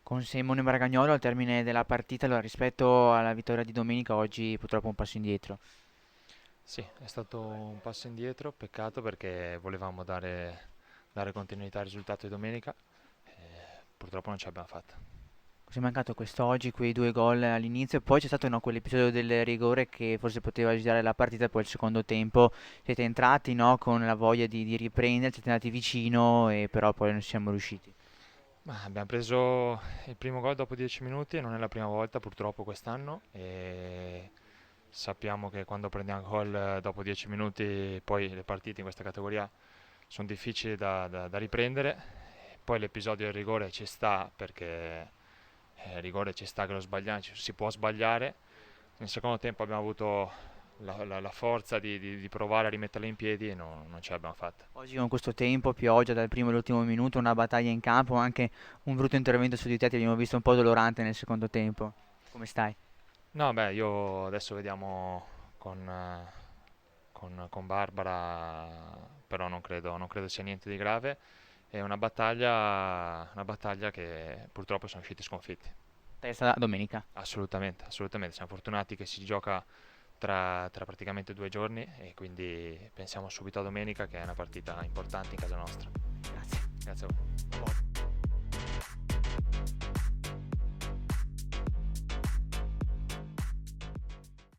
Con Simone Bragagnolo al termine della partita, allora, rispetto alla vittoria di domenica, oggi purtroppo un passo indietro. Sì, è stato un passo indietro, peccato perché volevamo dare continuità al risultato di domenica, e purtroppo non ce l'abbiamo fatta. Così è mancato quest'oggi quei due gol all'inizio, e poi c'è stato no, quell'episodio del rigore che forse poteva girare la partita, poi il secondo tempo siete entrati no, con la voglia di riprendere, siete andati vicino, e però poi non siamo riusciti. Ma abbiamo preso il primo gol dopo 10 minuti e non è la prima volta purtroppo quest'anno e sappiamo che quando prendiamo gol dopo 10 minuti poi le partite in questa categoria sono difficili da riprendere. Poi l'episodio del rigore ci sta perché il rigore ci sta che lo sbagliamo, si può sbagliare. Nel secondo tempo abbiamo avuto la forza di provare a rimetterla in piedi e non ce l'abbiamo fatta. Oggi con questo tempo, pioggia dal primo all'ultimo minuto, una battaglia in campo, anche un brutto intervento su di te, ti abbiamo visto un po' dolorante nel secondo tempo. Come stai? No, beh, io adesso vediamo con Barbara, però non credo sia niente di grave. È una battaglia che purtroppo siamo usciti sconfitti. Testa domenica. Assolutamente, assolutamente. Siamo fortunati che si gioca tra praticamente 2 giorni e quindi pensiamo subito a domenica che è una partita importante in casa nostra. Grazie. Grazie a voi.